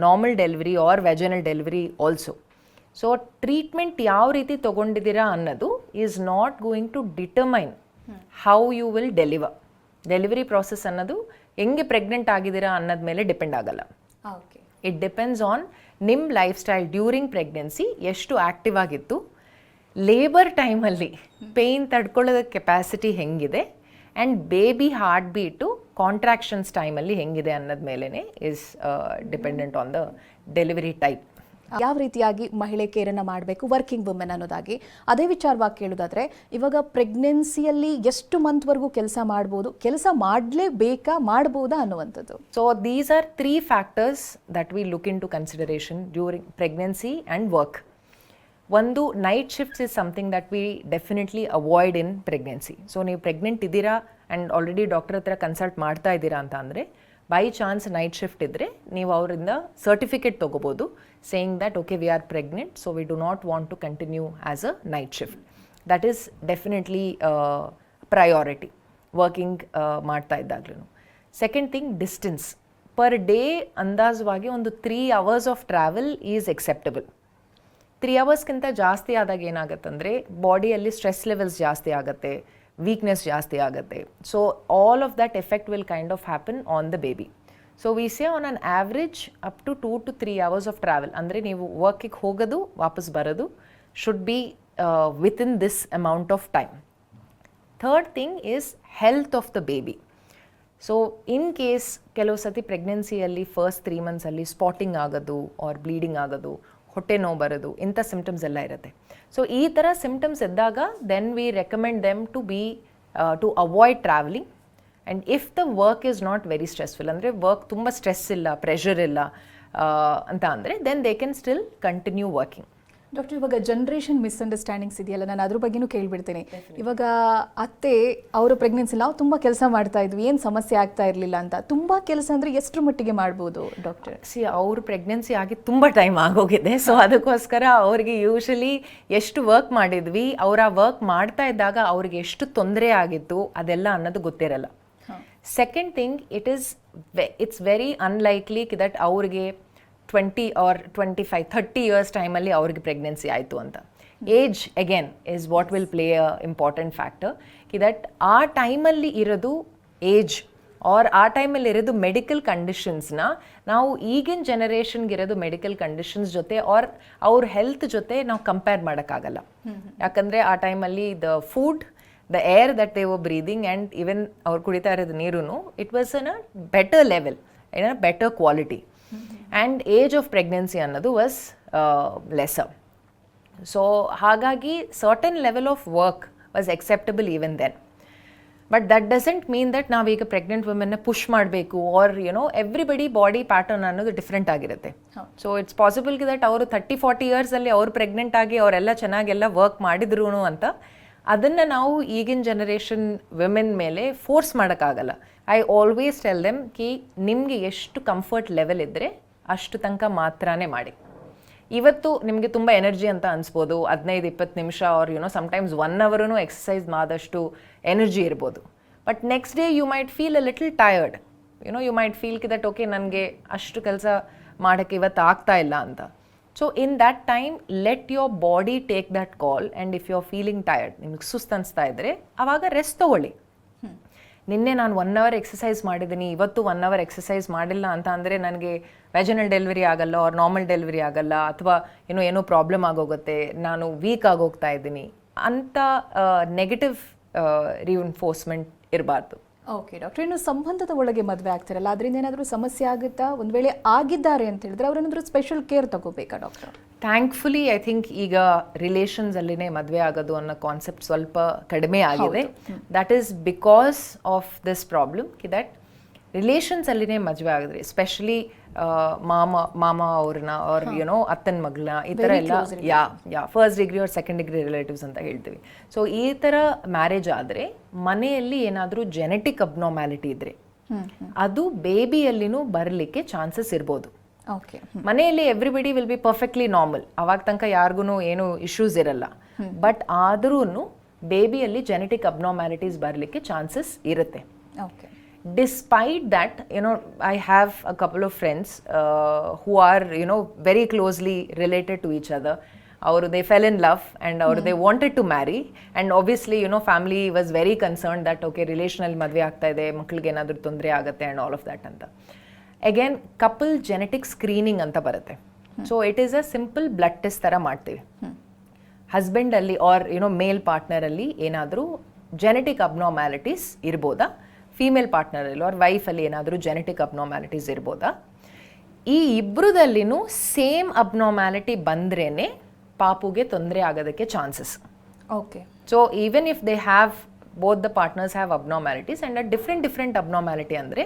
normal delivery or vaginal delivery also. So treatment ಯಾವ ರೀತಿ ತೊಗೊಂಡಿದ್ದೀರಾ ಅನ್ನೋದು is not going to determine how you will deliver. Delivery process ಅನ್ನೋದು ಹೆಂಗೆ pregnant ಆಗಿದ್ದೀರಾ ಅನ್ನೋದ ಮೇಲೆ depend ಆಗಲ್ಲ. It depends on ನಿಮ್ಮ ಲೈಫ್ ಸ್ಟೈಲ್ ಡ್ಯೂರಿಂಗ್ ಪ್ರೆಗ್ನೆನ್ಸಿ ಎಷ್ಟು ಆ್ಯಕ್ಟಿವ್ ಆಗಿತ್ತು, ಲೇಬರ್ ಟೈಮಲ್ಲಿ ಪೇಯ್ನ್ ತಡ್ಕೊಳ್ಳೋದ ಕೆಪಾಸಿಟಿ ಹೆಂಗಿದೆ, and baby heart beat contractions ಟೈಮಲ್ಲಿ ಹೆಂಗಿದೆ ಅನ್ನೋದ ಮೇಲೇ is dependent on the delivery type. ಯಾವ ರೀತಿಯಾಗಿ ಮಹಿಳೆ ಕೇರನ್ನು ಮಾಡಬೇಕು, ವರ್ಕಿಂಗ್ ವುಮೆನ್ ಅನ್ನೋದಾಗಿ ಅದೇ ವಿಚಾರವಾಗಿ ಕೇಳೋದಾದರೆ, ಇವಾಗ ಪ್ರೆಗ್ನೆನ್ಸಿಯಲ್ಲಿ ಎಷ್ಟು ಮಂತ್ವರೆಗೂ ಕೆಲಸ ಮಾಡ್ಬೋದು, ಕೆಲಸ ಮಾಡಲೇಬೇಕಾ, ಮಾಡ್ಬೋದಾ ಅನ್ನುವಂಥದ್ದು. So these are 3 factors that we look into consideration during pregnancy and work. ಒಂದು, night shifts is something that we definitely avoid in pregnancy. So ನೀವು ಪ್ರೆಗ್ನೆಂಟ್ ಇದ್ದೀರಾ ಆ್ಯಂಡ್ ಆಲ್ರೆಡಿ ಡಾಕ್ಟರ್ ಹತ್ರ ಕನ್ಸಲ್ಟ್ ಮಾಡ್ತಾ ಇದ್ದೀರಾ ಅಂತ ಅಂದರೆ ಬೈ ಚಾನ್ಸ್ ನೈಟ್ ಶಿಫ್ಟ್ ಇದ್ದರೆ ನೀವು ಅವರಿಂದ ಸರ್ಟಿಫಿಕೇಟ್ ತೊಗೋಬೋದು saying that okay, we are pregnant, so we do not want to continue as a night shift. That is definitely priority working ಮಾಡ್ತಾ ಇದ್ದಾಗ್ಲೂ. Second thing, distance. Per day ಅಂದಾಜವಾಗಿ ಒಂದು 3 hours of travel is acceptable. 3 hours ಜಾಸ್ತಿ ಆದಾಗ ಏನಾಗುತ್ತಂದರೆ ಬಾಡಿಯಲ್ಲಿ stress levels ಜಾಸ್ತಿ ಆಗುತ್ತೆ, weakness ಜಾಸ್ತಿ ಆಗುತ್ತೆ. So all of that effect will kind of happen on the baby. So we say on an average up to 2 to 3 hours of travel, ಅಂದರೆ ನೀವು ವರ್ಕಿಗೆ ಹೋಗೋದು ವಾಪಸ್ ಬರೋದು should be within this amount of time. Third thing is health of the baby. So in case ಕೆಲವು ಸತಿ ಪ್ರೆಗ್ನೆನ್ಸಿಯಲ್ಲಿ first 3 monthsಲ್ಲಿ ಸ್ಪಾಟಿಂಗ್ ಆಗೋದು ಆರ್ ಬ್ಲೀಡಿಂಗ್ ಆಗೋದು, ಹೊಟ್ಟೆ ನೋವು ಬರೋದು, ಇಂಥ ಸಿಮ್ಟಮ್ಸ್ ಎಲ್ಲ ಇರುತ್ತೆ. ಸೊ ಈ ಥರ ಸಿಮ್ಟಮ್ಸ್ ಇದ್ದಾಗ then we recommend them to be to avoid travelling. And if the work is not very stressful, ಅಂದರೆ ವರ್ಕ್ ತುಂಬ ಸ್ಟ್ರೆಸ್ ಇಲ್ಲ, ಪ್ರೆಷರ್ ಇಲ್ಲ ಅಂತ ಅಂದರೆ then they can still continue working. Doctor, ಇವಾಗ ಜನರೇಷನ್ ಮಿಸ್ಅಂಡರ್ಸ್ಟ್ಯಾಂಡಿಂಗ್ಸ್ ಇದೆಯಲ್ಲ, ನಾನು ಅದ್ರ ಬಗ್ಗೆನೂ ಕೇಳಿಬಿಡ್ತೀನಿ. ಇವಾಗ ಅತ್ತೆ ಅವರು ಪ್ರೆಗ್ನೆನ್ಸಿ ನಾವು ತುಂಬ ಕೆಲಸ ಮಾಡ್ತಾ ಇದ್ವಿ, ಏನು ಸಮಸ್ಯೆ ಆಗ್ತಾ ಇರಲಿಲ್ಲ ಅಂತ. ತುಂಬ ಕೆಲಸ ಅಂದರೆ ಎಷ್ಟರ ಮಟ್ಟಿಗೆ ಮಾಡ್ಬೋದು ಡಾಕ್ಟರ್? ಅವ್ರ ಪ್ರೆಗ್ನೆನ್ಸಿ ಆಗಿ ತುಂಬ ಟೈಮ್ ಆಗೋಗಿದೆ. ಸೊ ಅದಕ್ಕೋಸ್ಕರ ಅವ್ರಿಗೆ ಯೂಶಲಿ ಎಷ್ಟು ವರ್ಕ್ ಮಾಡಿದ್ವಿ, ಅವ್ರು ಆ ವರ್ಕ್ ಮಾಡ್ತಾ ಇದ್ದಾಗ ಅವ್ರಿಗೆ ಎಷ್ಟು ತೊಂದರೆ ಆಗಿತ್ತು ಅದೆಲ್ಲ ಅನ್ನೋದು ಗೊತ್ತಿರಲ್ಲ. Second thing, it's very unlikely that ಅವ್ರಿಗೆ 20 or 25, 30 ಇಯರ್ಸ್ ಟೈಮಲ್ಲಿ ಅವ್ರಿಗೆ ಪ್ರೆಗ್ನೆನ್ಸಿ ಆಯಿತು ಅಂತ. Age again is what will play a important factor. That ಆ ಟೈಮಲ್ಲಿ ಇರೋದು ಏಜ್ ಆರ್ ಆ ಟೈಮಲ್ಲಿ ಇರೋದು ಮೆಡಿಕಲ್ ಕಂಡೀಷನ್ಸ್ನ ನಾವು ಈಗಿನ ಜನರೇಷನ್ಗೆ ಇರೋದು ಮೆಡಿಕಲ್ ಕಂಡೀಷನ್ಸ್ ಜೊತೆ ಆರ್ ಅವ್ರ ಹೆಲ್ತ್ ಜೊತೆ ನಾವು ಕಂಪೇರ್ ಮಾಡೋಕ್ಕಾಗಲ್ಲ. ಯಾಕಂದರೆ ಆ ಟೈಮಲ್ಲಿ the food, the air that they were breathing and even ಅವ್ರು ಕುಡಿತಾ ಇರೋದು ನೀರು, it was in a better level, in a better quality. And age of pregnancy ಅನ್ನೋದು ವಾಸ್ ಲೆಸರ್. ಸೊ ಹಾಗಾಗಿ certain level of work was acceptable even then. But that doesn't mean that ನಾವೀಗ pregnant ವುಮೆನ್ನ push ಮಾಡಬೇಕು or everybody body pattern ಅನ್ನೋದು different ಆಗಿರುತ್ತೆ. So it's possible that ಅವರು 30-40 ಇಯರ್ಸಲ್ಲಿ ಅವ್ರು pregnant ಆಗಿ ಅವರೆಲ್ಲ ಚೆನ್ನಾಗೆಲ್ಲ ವರ್ಕ್ ಮಾಡಿದ್ರು ಅಂತ ಅದನ್ನು ನಾವು ಈಗಿನ ಜನರೇಷನ್ ವಿಮೆನ್ ಮೇಲೆ ಫೋರ್ಸ್ ಮಾಡೋಕ್ಕಾಗಲ್ಲ. ಐ ಆಲ್ವೇಸ್ ಟೆಲ್ ದೆಮ್ ನಿಮಗೆ ಎಷ್ಟು ಕಂಫರ್ಟ್ ಲೆವೆಲ್ ಇದ್ದರೆ ಅಷ್ಟು ತನಕ ಮಾತ್ರನೇ ಮಾಡಿ. ಇವತ್ತು ನಿಮಗೆ ತುಂಬ ಎನರ್ಜಿ ಅಂತ ಅನಿಸ್ಬೋದು, 15-20 ನಿಮಿಷ ಆರ್ ಸಮ್ಟೈಮ್ಸ್ 1 hour ಎಕ್ಸಸೈಸ್ ಮಾಡಿದಷ್ಟು ಎನರ್ಜಿ ಇರ್ಬೋದು. But next day you might feel a little tired, you might feel that okay ನನಗೆ ಅಷ್ಟು ಕೆಲಸ ಮಾಡೋಕ್ಕೆ ಇವತ್ತು ಆಗ್ತಾ ಇಲ್ಲ ಅಂತ. So in that time let your body take that call. And if you are feeling tired, ನಿಮ್ಗೆ ಸುಸ್ತು ಅನಿಸ್ತಾ ಇದ್ದರೆ ಆವಾಗ ರೆಸ್ಟ್ ತೊಗೊಳ್ಳಿ. ನಿನ್ನೆ ನಾನು 1 hour ಎಕ್ಸಸೈಸ್ ಮಾಡಿದ್ದೀನಿ, ಇವತ್ತು 1 hour ಎಕ್ಸಸೈಸ್ ಮಾಡಿಲ್ಲ ಅಂತ ಅಂದರೆ ನನಗೆ ವೆಜನಲ್ ಡೆಲಿವರಿ ಆಗಲ್ಲ ಆರ್ ನಾರ್ಮಲ್ ಡೆಲಿವರಿ ಆಗಲ್ಲ, ಅಥವಾ ಏನೋ ಪ್ರಾಬ್ಲಮ್ ಆಗೋಗುತ್ತೆ, ನಾನು ವೀಕ್ ಆಗೋಗ್ತಾ ಇದ್ದೀನಿ ಅಂತ ನೆಗೆಟಿವ್ ರಿಇನ್ಫೋರ್ಸ್ಮೆಂಟ್ ಇರಬಾರ್ದು. ಓಕೆ ಡಾಕ್ಟರ್, ಇನ್ನು ಸಂಬಂಧದ ಒಳಗೆ ಮದುವೆ ಆಗ್ತಿರಲ್ಲ, ಅದರಿಂದ ಏನಾದರೂ ಸಮಸ್ಯೆ ಆಗುತ್ತಾ? ಒಂದು ವೇಳೆ ಆಗಿದ್ದಾರೆ ಅಂತ ಹೇಳಿದ್ರೆ ಅವ್ರೇನಾದರೂ ಸ್ಪೆಷಲ್ ಕೇರ್ ತಗೋಬೇಕಾ ಡಾಕ್ಟರ್? ಥ್ಯಾಂಕ್ಫುಲಿ ಐ ಥಿಂಕ್ ಈಗ ರಿಲೇಷನ್ಸ್ ಅಲ್ಲಿನೇ ಮದುವೆ ಆಗೋದು ಅನ್ನೋ ಕಾನ್ಸೆಪ್ಟ್ ಸ್ವಲ್ಪ ಕಡಿಮೆ ಆಗಿದೆ. That is because of this problem that relations ಅಲ್ಲಿನೇ ಮದುವೆ ಆಗಿದ್ರೆ, ಎಸ್ಪೆಷಲಿ ಮಾಮ ಅವ್ರನ್ನ ಅವ್ರ ಅತ್ತನ ಮಗಳನ್ನ, ಈ ಥರ ಎಲ್ಲ first degree R second degree relatives ಅಂತ ಹೇಳ್ತೀವಿ. ಸೊ ಈ ಥರ ಮ್ಯಾರೇಜ್ ಆದರೆ ಮನೆಯಲ್ಲಿ ಏನಾದರೂ ಜೆನೆಟಿಕ್ ಅಬ್ನಾರ್ಮ್ಯಾಲಿಟಿ ಇದ್ರೆ ಅದು ಬೇಬಿಯಲ್ಲಿನೂ ಬರಲಿಕ್ಕೆ ಚಾನ್ಸಸ್ ಇರ್ಬೋದು. ಮನೆಯಲ್ಲಿ everybody will be perfectly normal, ಅವಾಗ ತನಕ ಯಾರಿಗೂ ಏನು ಇಶ್ಯೂಸ್ ಇರಲ್ಲ. ಬಟ್ ಆದ್ರೂ ಬೇಬಿಯಲ್ಲಿ ಜೆನೆಟಿಕ್ ಅಬ್ನಾರ್ಮ್ಯಾಲಿಟೀಸ್ ಬರಲಿಕ್ಕೆ ಚಾನ್ಸಸ್ ಇರುತ್ತೆ. Despite that, I have a couple of friends who are, very closely related to each other. They fell in love and they wanted to marry. And obviously, family was very concerned that, okay, relational madve aagta ide, makkalige enadru tondre agutte and all of that anta. Again, couple genetic screening anta barutte. So it is a simple blood test tara ಮಾಡ್ತೀವಿ. Husband ಅಲ್ಲಿ R ಮೇಲ್ partner ಅಲ್ಲಿ ಏನಾದರೂ genetic abnormalities ಇರ್ಬೋದಾ, female ಪಾರ್ಟ್ನರಲ್ಲಿ R ವೈಫಲ್ಲಿ ಏನಾದರೂ genetic abnormalities ಇರ್ಬೋದಾ, ಈ ಇಬ್ಬರದಲ್ಲಿನೂ same abnormality ಬಂದ್ರೇ ಪಾಪುಗೆ ತೊಂದರೆ ಆಗೋದಕ್ಕೆ chances. Okay. So even if they have both the partners have abnormalities and a different abnormality andre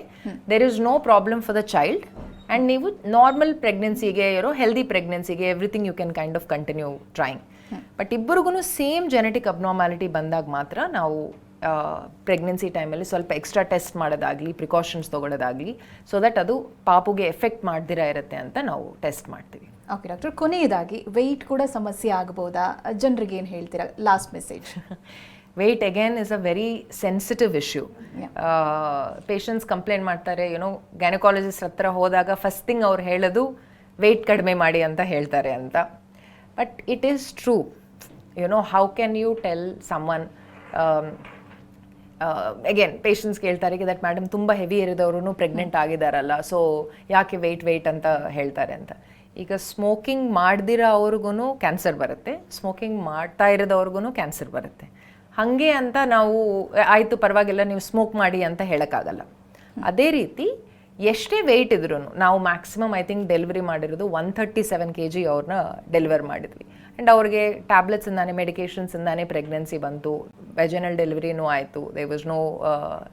there is no problem for the child and ನೀವು normal ಪ್ರೆಗ್ನೆನ್ಸಿಗೆ healthy ಪ್ರೆಗ್ನೆನ್ಸಿಗೆ everything you can kind of continue trying. But ಇಬ್ಬರಿಗೂ same genetic abnormality ಬಂದಾಗ ಮಾತ್ರ ನಾವು pregnancy ಟೈಮಲ್ಲಿ ಸ್ವಲ್ಪ extra test ಮಾಡೋದಾಗಲಿ, ಪ್ರಿಕಾಷನ್ಸ್ ತೊಗೊಳ್ಳೋದಾಗಲಿ, ಸೊ ದಟ್ ಅದು ಪಾಪುಗೆ ಎಫೆಕ್ಟ್ ಮಾಡ್ದಿರ ಇರುತ್ತೆ ಅಂತ ನಾವು ಟೆಸ್ಟ್ ಮಾಡ್ತೀವಿ. ಓಕೆ ಡಾಕ್ಟರ್, ಕೊನೆಯದಾಗಿ ವೆಯ್ಟ್ ಕೂಡ ಸಮಸ್ಯೆ ಆಗ್ಬೋದಾ? ಜನರಿಗೆ ಏನು ಹೇಳ್ತೀರಾ, last message? Weight again is a very sensitive issue. Patients complaint ಮಾಡ್ತಾರೆ, ಗೈನಕಾಲಜಿಸ್ಟ್ ಹತ್ರ ಹೋದಾಗ ಫಸ್ಟ್ ಥಿಂಗ್ ಅವ್ರು ಹೇಳೋದು ವೆಯ್ಟ್ ಕಡಿಮೆ ಮಾಡಿ ಅಂತ ಹೇಳ್ತಾರೆ ಅಂತ. But it is true. How can you tell someone, again patients ಕೇಳ್ತಾರೆ ದಟ್ ಮೇಡಮ್ ತುಂಬ ಹೆವಿ ಇರೋದವ್ರು ಪ್ರೆಗ್ನೆಂಟ್ ಆಗಿದಾರಲ್ಲ, ಸೊ ಯಾಕೆ ವೆಯ್ಟ್ ಅಂತ ಹೇಳ್ತಾರೆ ಅಂತ. ಈಗ ಸ್ಮೋಕಿಂಗ್ ಮಾಡ್ದಿರೋ ಅವ್ರಿಗೂ ಕ್ಯಾನ್ಸರ್ ಬರುತ್ತೆ, ಸ್ಮೋಕಿಂಗ್ ಮಾಡ್ತಾ ಇರೋದವ್ರಿಗೂ ಕ್ಯಾನ್ಸರ್ ಬರುತ್ತೆ. ಹಾಗೆ ಅಂತ ನಾವು ಆಯಿತು ಪರವಾಗಿಲ್ಲ ನೀವು ಸ್ಮೋಕ್ ಮಾಡಿ ಅಂತ ಹೇಳೋಕ್ಕಾಗಲ್ಲ. ಅದೇ ರೀತಿ ಎಷ್ಟೇ ವೆಯ್ಟ್ ಇದ್ರೂ ನಾವು ಮ್ಯಾಕ್ಸಿಮಮ್ ಐ ಥಿಂಕ್ ಡೆಲಿವರಿ ಮಾಡಿರೋದು 137 kg ಅವ್ರನ್ನ ಡೆಲಿವರ್ ಮಾಡಿದ್ವಿ. ಆ್ಯಂಡ್ ಅವ್ರಿಗೆ ಟ್ಯಾಬ್ಲೆಟ್ಸಿಂದಾನೆ ಮೆಡಿಕೇಷನ್ಸಿಂದಾನೆ ಪ್ರೆಗ್ನೆನ್ಸಿ ಬಂತು, ವೆಜನಲ್ ಡೆಲಿವರಿನೂ ಆಯಿತು, they was no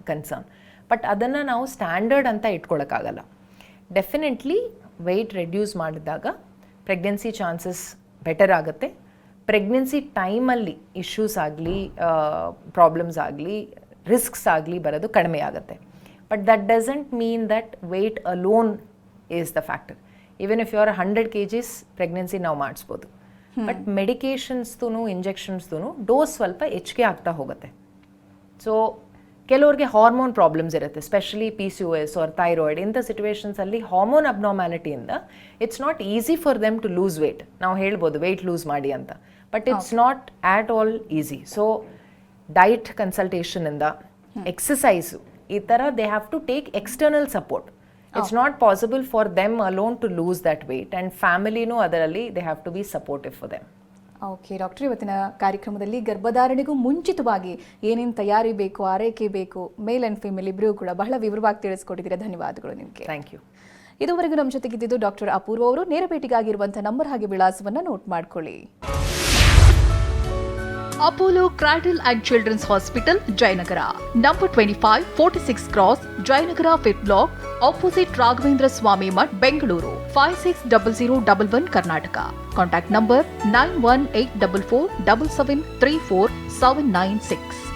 concern. But ಅದನ್ನು ನಾವು ಸ್ಟ್ಯಾಂಡರ್ಡ್ ಅಂತ ಇಟ್ಕೊಳ್ಳೋಕ್ಕಾಗಲ್ಲ. ಡೆಫಿನೆಟ್ಲಿ ವೆಯ್ಟ್ ರೆಡ್ಯೂಸ್ ಮಾಡಿದಾಗ ಪ್ರೆಗ್ನೆನ್ಸಿ ಚಾನ್ಸಸ್ ಬೆಟರ್ ಆಗುತ್ತೆ. ಪ್ರೆಗ್ನೆನ್ಸಿ ಟೈಮಲ್ಲಿ ಇಶ್ಯೂಸ್ ಆಗಲಿ, ಪ್ರಾಬ್ಲಮ್ಸ್ ಆಗಲಿ, ರಿಸ್ಕ್ಸ್ ಆಗಲಿ ಬರೋದು ಕಡಿಮೆ ಆಗುತ್ತೆ. But that doesn't mean that weight alone is the factor. Even if you are 100 kgs pregnancy ನಾವು ಮಾಡಿಸ್ಬೋದು. ಬಟ್ ಮೆಡಿಕೇಷನ್ಸ್ದು ಇಂಜೆಕ್ಷನ್ಸ್ದು ಡೋಸ್ ಸ್ವಲ್ಪ ಹೆಚ್ಚಿಗೆ ಆಗ್ತಾ ಹೋಗುತ್ತೆ. ಸೊ ಕೆಲವ್ರಿಗೆ ಹಾರ್ಮೋನ್ ಪ್ರಾಬ್ಲಮ್ಸ್ ಇರುತ್ತೆ, ಸ್ಪೆಷಲಿ PCOS ಆರ್ ಥೈರಾಯ್ಡ್. ಇಂಥ ಸಿಚುವೇಷನ್ಸಲ್ಲಿ ಹಾರ್ಮೋನ್ ಅಬ್ನಾರ್ಮ್ಯಾಲಿಟಿಯಿಂದ it's not easy for them to lose weight. ನಾವು ಹೇಳ್ಬೋದು ವೆಯ್ಟ್ ಲೂಸ್ ಮಾಡಿ ಅಂತ, but it's not at all easy. So diet ಕನ್ಸಲ್ಟೇಷನಿಂದ, ಎಕ್ಸಸೈಸು, ಈ ಥರ they have to take external support. It's not possible for them alone to lose that weight, and ಫ್ಯಾಮಿಲಿನೂ ಅದರಲ್ಲಿ they have to be supportive for them. Okay doctor, ಇವತ್ತಿನ ಕಾರ್ಯಕ್ರಮದಲ್ಲಿ ಗರ್ಭಧಾರಣೆಗೂ ಮುಂಚಿತವಾಗಿ ಏನೇನು ತಯಾರಿ ಬೇಕು, ಆರೈಕೆ ಬೇಕು, ಮೇಲ್ ಆ್ಯಂಡ್ ಫಿಮೇಲ್ ಇಬ್ಬರಿಗೂ ಕೂಡ ಬಹಳ ವಿವರವಾಗಿ ತಿಳಿಸ್ಕೊಟ್ಟಿದ್ದೀರಾ. ಧನ್ಯವಾದಗಳು ನಿಮಗೆ. Thank you. ಇದುವರೆಗೂ ನಮ್ಮ ಜೊತೆಗಿದ್ದು ಡಾಕ್ಟರ್ ಅಪೂರ್ವ ಅವರು. ನೇರ ಭೇಟಿಗಾಗಿರುವಂತಹ ನಂಬರ್ ಹಾಗೆ ವಿಳಾಸವನ್ನು ನೋಟ್ ಮಾಡ್ಕೊಳ್ಳಿ. Apollo cradle and children's hospital, Jayanagar, number 25, 46 cross, Jayanagar 5th block, opposite Raghavendra Swami Math, Bengaluru 560011, Karnataka. Contact number 918447734796.